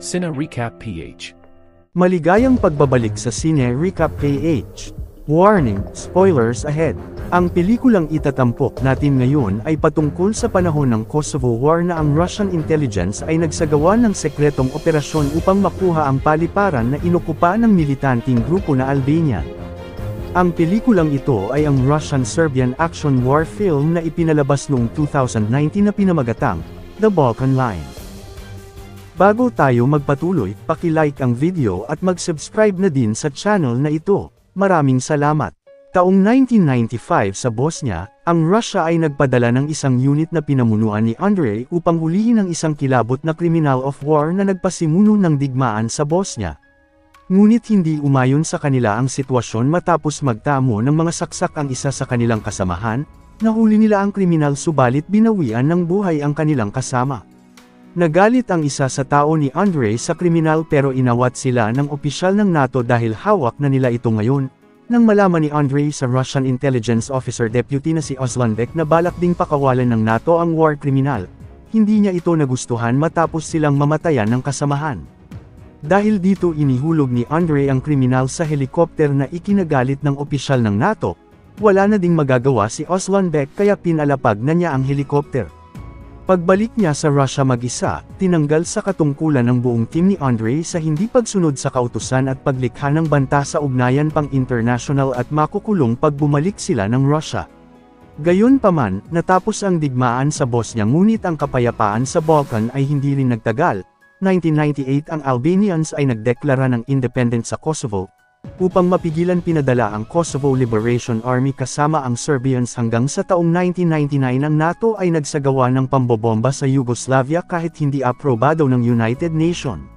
Cine Recap PH. Maligayang pagbabalik sa Cine Recap PH. Warning, spoilers ahead. Ang pelikulang itatampok natin ngayon ay patungkol sa panahon ng Kosovo War na ang Russian intelligence ay nagsagawa ng sekretong operasyon upang makuha ang paliparan na inokupa ng militanteng grupo na Albanian. Ang pelikulang ito ay ang Russian-Serbian action war film na ipinalabas noong 2019 na pinamagatang The Balkan Line. Bago tayo magpatuloy, paki-like ang video at mag-subscribe na din sa channel na ito. Maraming salamat. Taong 1995 sa Bosnia, ang Russia ay nagpadala ng isang unit na pinamunuan ni Andrei upang hulihin ang isang kilabot na criminal of war na nagpasimuno ng digmaan sa Bosnia. Ngunit hindi umayon sa kanila ang sitwasyon matapos magtamo ng mga saksak ang isa sa kanilang kasamahan, nahuli nila ang kriminal subalit binawian ng buhay ang kanilang kasama. Nagalit ang isa sa tao ni Andrei sa kriminal pero inawat sila ng opisyal ng NATO dahil hawak na nila ito ngayon. Nang malaman ni Andrei sa Russian Intelligence Officer Deputy na si Oslanbek na balak ding pakawalan ng NATO ang war criminal, hindi niya ito nagustuhan matapos silang mamatayan ng kasamahan. Dahil dito inihulog ni Andrei ang kriminal sa helikopter na ikinagalit ng opisyal ng NATO, wala na ding magagawa si Oslanbek kaya pinalapag na niya ang helikopter. Pagbalik niya sa Russia mag-isa, tinanggal sa katungkulan ng buong team ni Andrei sa hindi pagsunod sa kautusan at paglikha ng banta sa ugnayan pang-international at makukulong pag bumalik sila ng Russia. Gayunpaman, natapos ang digmaan sa Bosnia ngunit ang kapayapaan sa Balkan ay hindi rin nagtagal. 1998 ang Albanians ay nagdeklara ng independent sa Kosovo. Upang mapigilan pinadala ang Kosovo Liberation Army kasama ang Serbians hanggang sa taong 1999 ang NATO ay nagsagawa ng pambobomba sa Yugoslavia kahit hindi aprobado ng United Nations.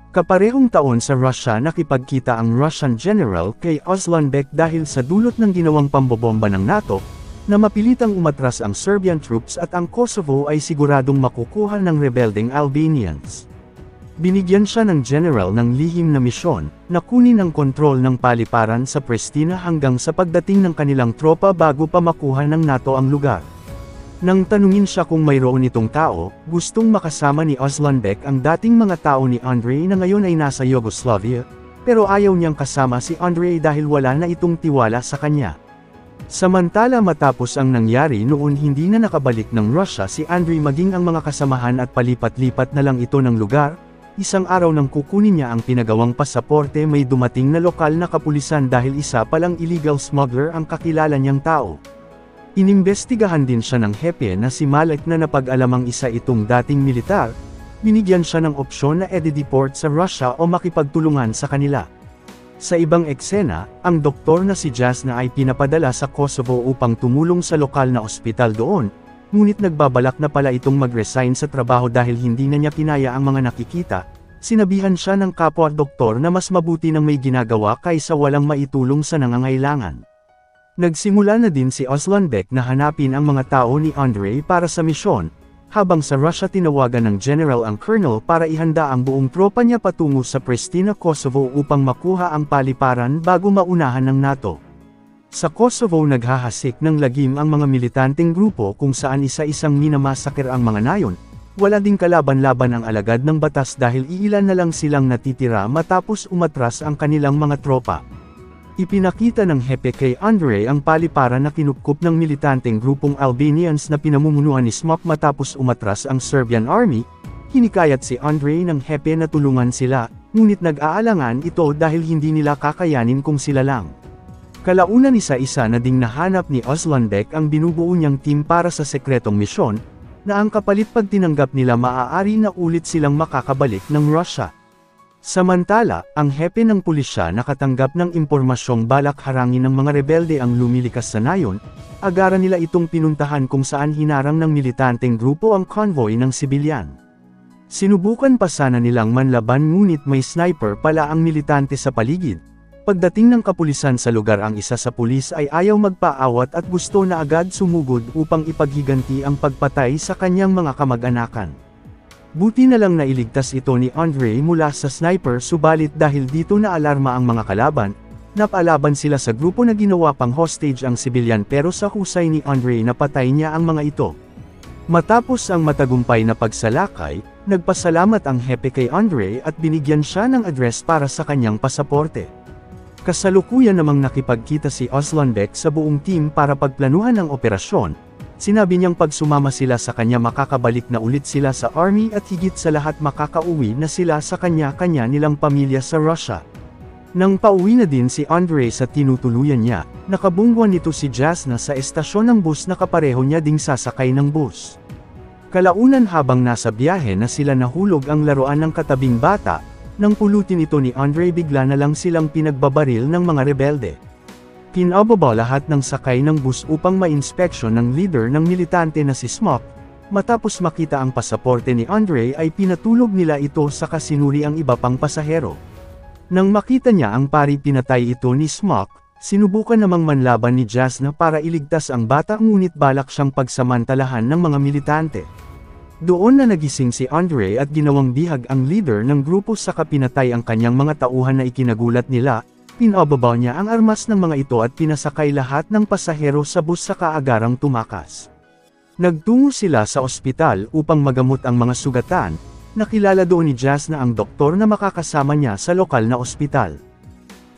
Kaparehong taon sa Russia nakipagkita ang Russian general kay Oslanbek dahil sa dulot ng ginawang pambobomba ng NATO, na mapilitang umatras ang Serbian troops at ang Kosovo ay siguradong makukuha ng rebelding Albanians. Binigyan siya ng general ng lihim na misyon, na kunin ang kontrol ng paliparan sa Pristina hanggang sa pagdating ng kanilang tropa bago pa makuha ng NATO ang lugar. Nang tanungin siya kung mayroon itong tao, gustong makasama ni Oslanbek ang dating mga tao ni Andrei na ngayon ay nasa Yugoslavia, pero ayaw niyang kasama si Andrei dahil wala na itong tiwala sa kanya. Samantala matapos ang nangyari noon hindi na nakabalik ng Russia si Andrei maging ang mga kasamahan at palipat-lipat na lang ito ng lugar. Isang araw nang kukunin niya ang pinagawang pasaporte may dumating na lokal na kapulisan dahil isa palang illegal smuggler ang kakilala niyang tao. Inimbestigahan din siya ng hepe na si Malek na napag-alamang isa itong dating militar, binigyan siya ng opsyon na i-deport sa Russia o makipagtulungan sa kanila. Sa ibang eksena, ang doktor na si Jazz na ay pinapadala sa Kosovo upang tumulong sa lokal na ospital doon, ngunit nagbabalak na pala itong mag-resign sa trabaho dahil hindi na niya kinaya ang mga nakikita. Sinabihan siya ng kapwa-doktor na mas mabuti nang may ginagawa kaysa walang maitulong sa nangangailangan. Nagsimula na din si Oslanbek na hanapin ang mga tao ni Andrei para sa misyon, habang sa Russia tinawagan ng general ang colonel para ihanda ang buong tropa niya patungo sa Pristina, Kosovo upang makuha ang paliparan bago maunahan ng NATO. Sa Kosovo naghahasik ng lagim ang mga militanteng grupo kung saan isa-isang minamasakir ang mga nayon. Wala ding kalaban-laban ang alagad ng batas dahil iilan na lang silang natitira matapos umatras ang kanilang mga tropa. Ipinakita ng hepe kay Andrei ang paliparan na kinupkup ng militanteng grupong Albanians na pinamumunuan ni Smok matapos umatras ang Serbian Army. Hinikayat si Andrei ng hepe na tulungan sila, ngunit nag-aalangan ito dahil hindi nila kakayanin kung sila lang. Kalaunan isa-isa na ding nahanap ni Oslanbek ang binubuo niyang team para sa sekretong misyon, na ang kapalit pag tinanggap nila maaari na ulit silang makakabalik ng Russia. Samantala, ang hepe ng pulisya nakatanggap ng impormasyong balak harangin ng mga rebelde ang lumilikas sa nayon, agaran nila itong pinuntahan kung saan hinarang ng militanteng grupo ang convoy ng sibilyan. Sinubukan pa sana nilang manlaban ngunit may sniper pala ang militante sa paligid. Pagdating ng kapulisan sa lugar ang isa sa pulis ay ayaw magpaawat at gusto na agad sumugod upang ipaghiganti ang pagpatay sa kanyang mga kamag-anakan. Buti na lang nailigtas ito ni Andrei mula sa sniper subalit dahil dito na alarma ang mga kalaban, napalaban sila sa grupo na ginawa pang hostage ang sibilyan pero sa husay ni Andrei napatay niya ang mga ito. Matapos ang matagumpay na pagsalakay, Nagpasalamat ang hepe kay Andre at binigyan siya ng address para sa kanyang pasaporte. Kasalukuyan namang nakipagkita si Oslanbeck sa buong team para pagplanuhan ang operasyon. Sinabi niyang pag sumama sila sa kanya makakabalik na ulit sila sa army at higit sa lahat makakauwi na sila sa kanya-kanya nilang pamilya sa Russia. Nang pauwi na din si Andre sa tinutuluyan niya, nakabungguan nito si Jasna sa estasyon ng bus na kapareho niya ding sasakay ng bus. Kalaunan habang nasa biyahe na sila nahulog ang laruan ng katabing bata, nang pulutin ito ni Andre bigla na lang silang pinagbabaril ng mga rebelde. Pinababa lahat ng sakay ng bus upang ma-inspeksyon ng leader ng militante na si Smock. Matapos makita ang pasaporte ni Andre ay pinatulog nila ito sa kasinuri ang iba pang pasahero. Nang makita niya ang pari pinatay ito ni Smock, sinubukan namang manlaban ni Jasna para iligtas ang bata ngunit balak siyang pagsamantalahan ng mga militante. Doon na nagising si Andre at ginawang bihag ang leader ng grupo saka pinatay ang kanyang mga tauhan na ikinagulat nila, pinababa niya ang armas ng mga ito at pinasakay lahat ng pasahero sa bus saka agarang tumakas. Nagtungo sila sa ospital upang magamot ang mga sugatan, nakilala doon ni Jasna ang doktor na makakasama niya sa lokal na ospital.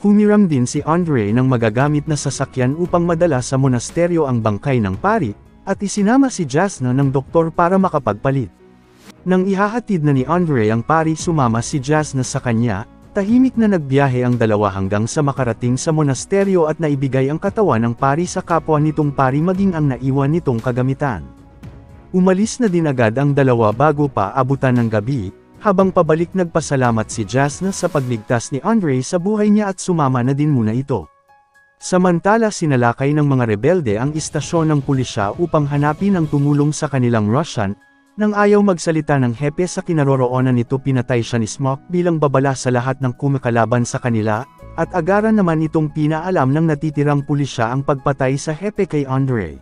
Humiram din si Andre ng magagamit na sasakyan upang madala sa monasteryo ang bangkay ng pari, at isinama si Jasna ng doktor para makapagpalit. Nang ihahatid na ni Andre ang pari sumama si Jasna sa kanya, tahimik na nagbiyahe ang dalawa hanggang sa makarating sa monasteryo at naibigay ang katawan ng pari sa kapwa nitong pari maging ang naiwan nitong kagamitan. Umalis na din agad ang dalawa bago pa abutan ng gabi, habang pabalik nagpasalamat si Jasna sa pagligtas ni Andre sa buhay niya at sumama na din muna ito. Samantala sinalakay ng mga rebelde ang istasyon ng pulisya upang hanapin ang tumulong sa kanilang Russian, nang ayaw magsalita ng hepe sa kinaroroonan nito pinatay siya ni Smock bilang babala sa lahat ng kumikalaban sa kanila, at agaran naman itong pinaalam ng natitirang pulisya ang pagpatay sa hepe kay Andre.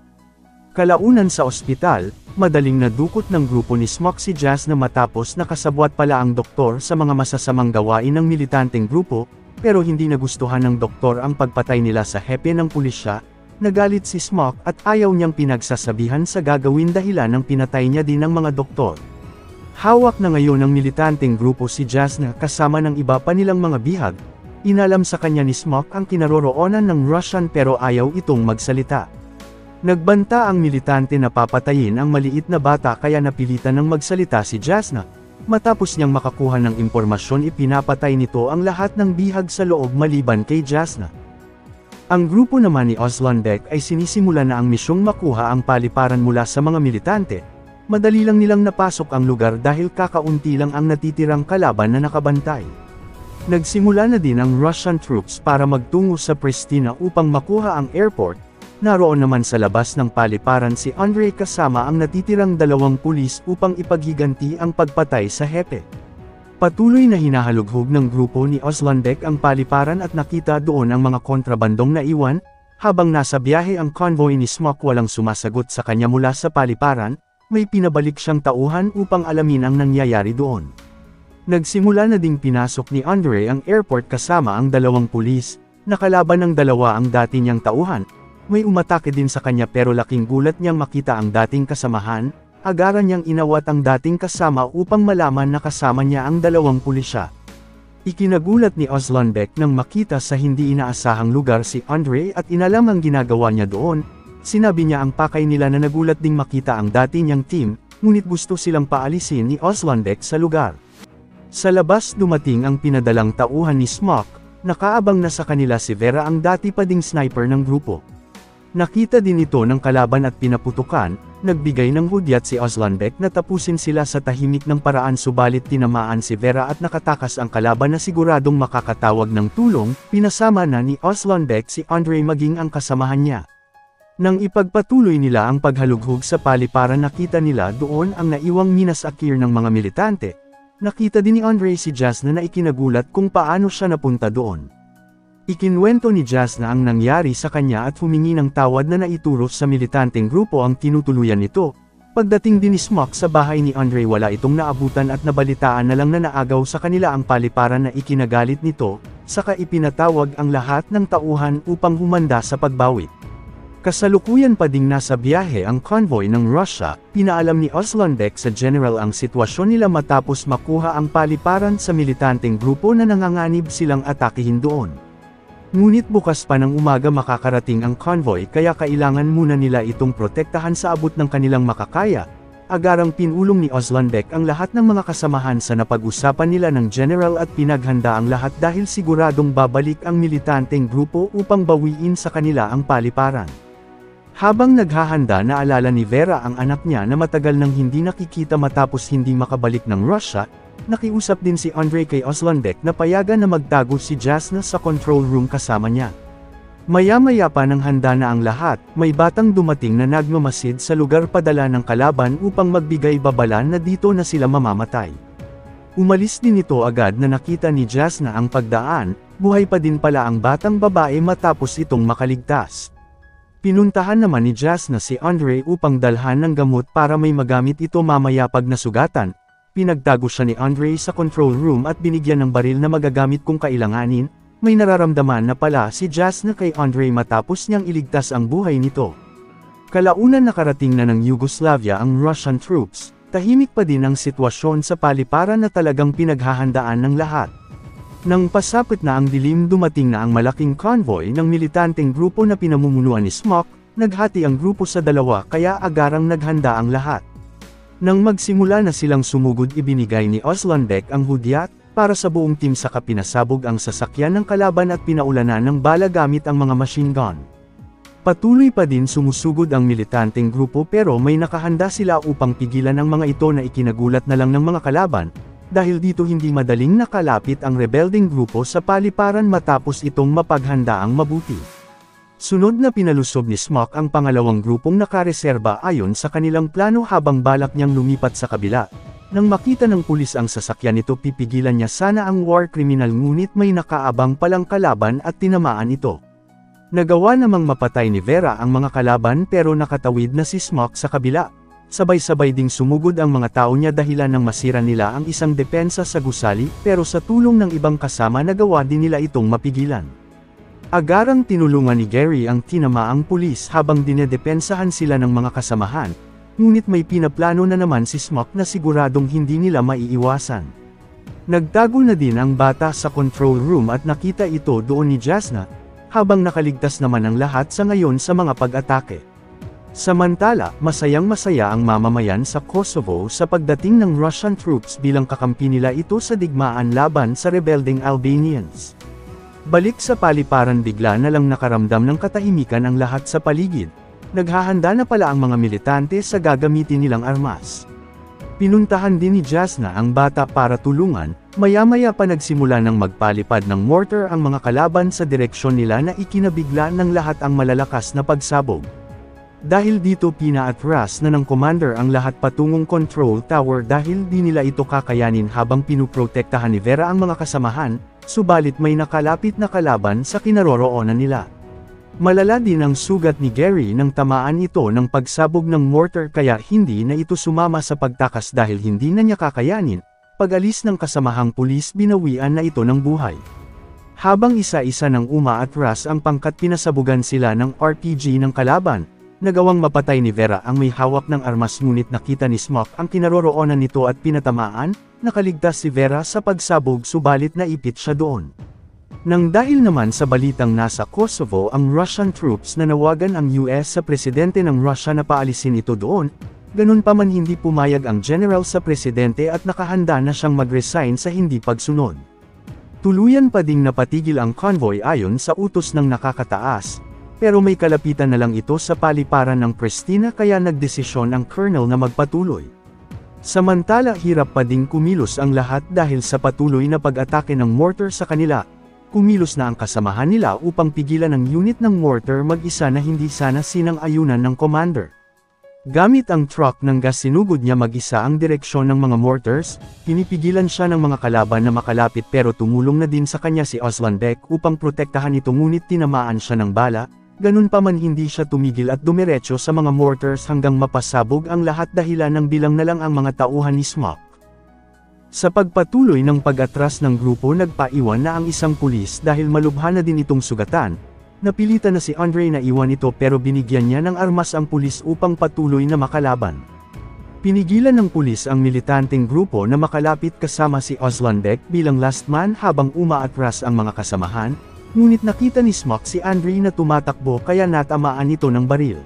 Kalaunan sa ospital, madaling nadukot ng grupo ni Smock si Jasna matapos nakasabwat pala ang doktor sa mga masasamang gawain ng militanteng grupo, pero hindi nagustuhan ng doktor ang pagpatay nila sa hepe ng pulisya. Nagalit si Smock at ayaw niyang pinagsasabihan sa gagawin dahilan ng pinatay niya din ng mga doktor. Hawak na ngayon ng militanteng grupo si Jasna kasama ng iba pa nilang mga bihag. Inalam sa kanya ni Smock ang kinaroroonan ng Russian pero ayaw itong magsalita. Nagbanta ang militante na papatayin ang maliit na bata kaya napilitan ng magsalita si Jasna. Matapos niyang makakuha ng impormasyon ipinapatay nito ang lahat ng bihag sa loob maliban kay Jasna. Ang grupo naman ni Oslanbeck ay sinisimula na ang misyong makuha ang paliparan mula sa mga militante. Madali lang nilang napasok ang lugar dahil kakaunti lang ang natitirang kalaban na nakabantay. Nagsimula na din ang Russian troops para magtungo sa Pristina upang makuha ang airport. Naroon naman sa labas ng paliparan si Andre kasama ang natitirang 2 pulis upang ipaghiganti ang pagpatay sa hepe. Patuloy na hinahalughog ng grupo ni Oslanbeck ang paliparan at nakita doon ang mga kontrabandong naiwan. Habang nasa biyahe ang convoy ni Smock walang sumasagot sa kanya mula sa paliparan, may pinabalik siyang tauhan upang alamin ang nangyayari doon. Nagsimula na ding pinasok ni Andre ang airport kasama ang 2 pulis, nakalaban ng 2 ang dati niyang tauhan. May umatake din sa kanya pero laking gulat niyang makita ang dating kasamahan, agaran niyang inawat ang dating kasama upang malaman na kasama niya ang 2 pulisya. Ikinagulat ni Oslanbeck nang makita sa hindi inaasahang lugar si Andre at inalam ang ginagawa niya doon. Sinabi niya ang pakay nila na nagulat ding makita ang dati niyang team, ngunit gusto silang paalisin ni Oslanbeck sa lugar. Sa labas dumating ang pinadalang tauhan ni Smock, nakaabang na sa kanila si Vera ang dati pa ding sniper ng grupo. Nakita din ito ng kalaban at pinaputukan, nagbigay ng hudyat si Oslanbeck na tapusin sila sa tahimik ng paraan subalit tinamaan si Vera at nakatakas ang kalaban na siguradong makakatawag ng tulong, pinasama na ni Oslanbeck si Andre maging ang kasamahan niya. Nang ipagpatuloy nila ang paghalughog sa paliparan nakita nila doon ang naiwang minasakir ng mga militante. Nakita din ni Andre si Jasna na ikinagulat kung paano siya napunta doon. Ikinwento ni Jasna ang nangyari sa kanya at humingi ng tawad na naituro sa militanteng grupo ang tinutuluyan nito. Pagdating din ni Smock sa bahay ni Andre wala itong naabutan at nabalitaan na lang na naagaw sa kanila ang paliparan na ikinagalit nito, saka ipinatawag ang lahat ng tauhan upang humanda sa pagbawi. Kasalukuyan pa ding nasa biyahe ang convoy ng Russia, pinaalam ni Oslandek sa general ang sitwasyon nila matapos makuha ang paliparan sa militanteng grupo na nanganganib silang atakihin doon. Ngunit bukas pa ng umaga makakarating ang convoy kaya kailangan muna nila itong protektahan sa abot ng kanilang makakaya. Agarang pinulong ni Oslandek ang lahat ng mga kasamahan sa napag-usapan nila ng general at pinaghanda ang lahat dahil siguradong babalik ang militanteng grupo upang bawiin sa kanila ang paliparan. Habang naghahanda naalala ni Vera ang anak niya na matagal nang hindi nakikita matapos hindi makabalik ng Russia, nakiusap din si Andrei kay Oslandek na payagan na magtago si Jasna sa control room kasama niya. Maya-maya pa nang handa na ang lahat, may batang dumating na nagmamasid sa lugar padala ng kalaban upang magbigay babala na dito na sila mamamatay. Umalis din ito agad na nakita ni Jasna ang pagdaan, buhay pa din pala ang batang babae matapos itong makaligtas. Pinuntahan naman ni Jasna si Andrei upang dalhan ng gamot para may magamit ito mamaya pag nasugatan. Pinagtago siya ni Andrei sa control room at binigyan ng baril na magagamit kung kailanganin. May nararamdaman na pala si Jasna kay Andrei matapos niyang iligtas ang buhay nito. Kalaunan nakarating na ng Yugoslavia ang Russian troops, tahimik pa din ang sitwasyon sa paliparan na talagang pinaghahandaan ng lahat. Nang pasapit na ang dilim dumating na ang malaking convoy ng militanteng grupo na pinamumunuan ni Smok, naghati ang grupo sa dalawa kaya agarang naghanda ang lahat. Nang magsimula na silang sumugod ibinigay ni Oslandek ang hudyat, para sa buong team saka pinasabog ang sasakyan ng kalaban at pinaulanan ng bala gamit ang mga machine gun. Patuloy pa din sumusugod ang militanteng grupo pero may nakahanda sila upang pigilan ang mga ito na ikinagulat na lang ng mga kalaban, dahil dito hindi madaling nakalapit ang rebelding grupo sa paliparan matapos itong mapaghandaang mabuti. Sunod na pinalusob ni Smok ang pangalawang grupong nakareserba ayon sa kanilang plano habang balak niyang lumipat sa kabila. Nang makita ng pulis ang sasakyan nito pipigilan niya sana ang war criminal ngunit may nakaabang palang kalaban at tinamaan ito. Nagawa namang mapatay ni Vera ang mga kalaban pero nakatawid na si Smok sa kabila. Sabay-sabay ding sumugod ang mga tao niya dahilan ng masira nila ang isang depensa sa gusali pero sa tulong ng ibang kasama nagawa din nila itong mapigilan. Agarang tinulungan ni Gary ang tinamaang pulis habang dinedepensahan sila ng mga kasamahan, ngunit may pinaplano na naman si Smok na siguradong hindi nila maiiwasan. Nagtago na din ang bata sa control room at nakita ito doon ni Jasna, habang nakaligtas naman ang lahat sa ngayon sa mga pag-atake. Samantala, masayang-masaya ang mamamayan sa Kosovo sa pagdating ng Russian troops bilang kakampi nila ito sa digmaan laban sa rebelding Albanians. Balik sa paliparan bigla na lang nakaramdam ng katahimikan ang lahat sa paligid. Naghahanda na pala ang mga militante sa gagamitin nilang armas. Pinuntahan din ni Jasna ang bata para tulungan, maya-maya pa nagsimula ng magpalipad ng mortar ang mga kalaban sa direksyon nila na ikinabigla ng lahat ang malalakas na pagsabog. Dahil dito pinaatras na ng commander ang lahat patungong control tower dahil di nila ito kakayanin habang pinuprotektahan ni Vera ang mga kasamahan, subalit may nakalapit na kalaban sa kinaroroonan nila. Malala din ang sugat ni Gary nang tamaan ito ng pagsabog ng mortar kaya hindi na ito sumama sa pagtakas dahil hindi na niya kakayanin. Pag-alis ng kasamahang pulis binawian na ito ng buhay. Habang isa-isa nang umaatras ang pangkat pinasabugan sila ng RPG ng kalaban. Nagawang mapatay ni Vera ang may hawak ng armas ngunit nakita ni Smok ang kinaroroonan nito at pinatamaan, nakaligtas si Vera sa pagsabog subalit naipit siya doon. Nang dahil naman sa balitang nasa Kosovo ang Russian troops nanawagan ang US sa presidente ng Russia na paalisin ito doon, ganun pa man hindi pumayag ang general sa presidente at nakahanda na siyang mag-resign sa hindi pagsunod. Tuluyan pa ding napatigil ang convoy ayon sa utos ng nakakataas. Pero may kalapitan na lang ito sa paliparan ng Pristina kaya nagdesisyon ang colonel na magpatuloy. Samantala hirap pa ding kumilos ang lahat dahil sa patuloy na pag-atake ng mortar sa kanila. Kumilos na ang kasamahan nila upang pigilan ang unit ng mortar mag-isa na hindi sana sinang-ayunan ng commander. Gamit ang truck ng gas sinugod niya mag-isa ang direksyon ng mga mortars, pinipigilan siya ng mga kalaban na makalapit pero tumulong na din sa kanya si Oslandek upang protektahan ito ngunit tinamaan siya ng bala. Ganun pa man hindi siya tumigil at dumiretso sa mga mortars hanggang mapasabog ang lahat dahilan ng bilang na lang ang mga tauhan ni Smok. Sa pagpatuloy ng pag-atras ng grupo nagpaiwan na ang isang pulis dahil malubha na din itong sugatan, Napilitan na si Andre na iwan ito pero binigyan niya ng armas ang pulis upang patuloy na makalaban. Pinigilan ng pulis ang militanteng grupo na makalapit kasama si Oslanbeck bilang last man habang umaatras ang mga kasamahan, ngunit nakita ni Smock si Andre na tumatakbo kaya natamaan ito ng baril.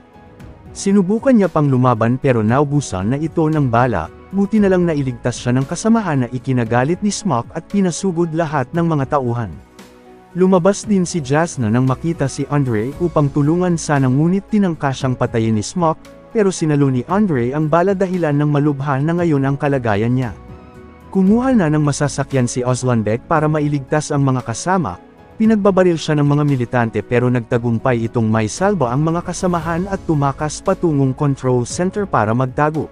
Sinubukan niya pang lumaban pero naubusan na ito ng bala, buti na lang nailigtas siya ng kasamahan na ikinagalit ni Smock at pinasugod lahat ng mga tauhan. Lumabas din si Jasna nang makita si Andre upang tulungan sana ngunit tinangka siyang patayin ni Smock, pero sinalo ni Andre ang bala dahilan ng malubha na ngayon ang kalagayan niya. Kumuha na ng masasakyan si Oslanbeck para mailigtas ang mga kasama, pinagbabaril siya ng mga militante pero nagtagumpay itong may salba ang mga kasamahan at tumakas patungong control center para magtago.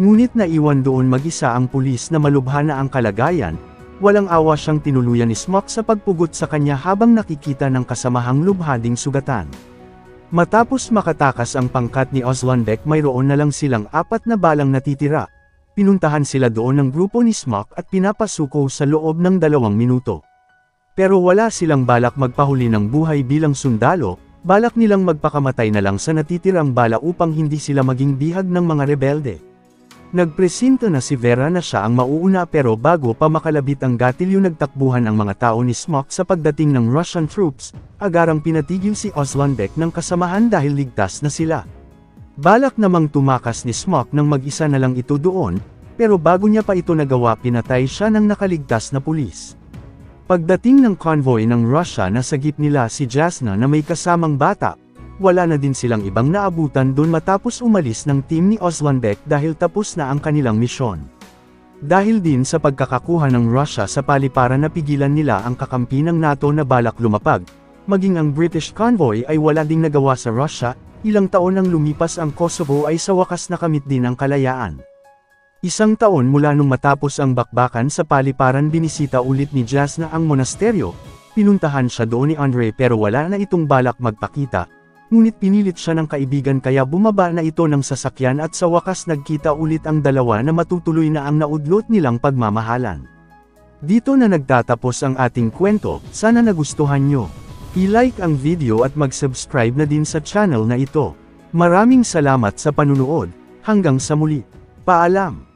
Ngunit naiwan doon mag-isa ang pulis na malubha na ang kalagayan. Walang awa siyang tinuluyan ni Smock sa pagpugot sa kanya habang nakikita ng kasamahang lubha ding sugatan. Matapos makatakas ang pangkat ni Oslanbeck mayroon na lang silang 4 na balang natitira. Pinuntahan sila doon ng grupo ni Smock at pinapasuko sa loob ng 2 minuto. Pero wala silang balak magpahuli ng buhay bilang sundalo, balak nilang magpakamatay na lang sa natitirang bala upang hindi sila maging bihag ng mga rebelde. Nagpresinto na si Vera na siya ang mauuna pero bago pa makalabit ang gatilyo nagtakbuhan ang mga tao ni Smock sa pagdating ng Russian troops, agarang pinatigil si Oslanbeck ng kasamahan dahil ligtas na sila. Balak namang tumakas ni Smock nang mag-isa na lang ito doon, pero bago niya pa ito nagawa pinatay siya ng nakaligtas na pulis. Pagdating ng convoy ng Russia nasagip nila si Jasna na may kasamang bata. Wala na din silang ibang naabutan doon matapos umalis ng team ni Oslanbeck dahil tapos na ang kanilang misyon. Dahil din sa pagkakakuha ng Russia sa paliparan napigilan nila ang kakampi ng NATO na balak lumapag, maging ang British convoy ay wala ding nagawa sa Russia, ilang taon nang lumipas ang Kosovo ay sa wakas nakamit din ang kalayaan. 1 taon mula nung matapos ang bakbakan sa paliparan binisita ulit ni Jasna ang monasteryo, pinuntahan siya doon ni Andre pero wala na itong balak magpakita. Ngunit pinilit siya ng kaibigan kaya bumaba na ito ng sasakyan at sa wakas nagkita ulit ang dalawa na matutuloy na ang naudlot nilang pagmamahalan. Dito na nagtatapos ang ating kwento, sana nagustuhan nyo. I-like ang video at mag-subscribe na din sa channel na ito. Maraming salamat sa panunood, hanggang sa muli. Paalam!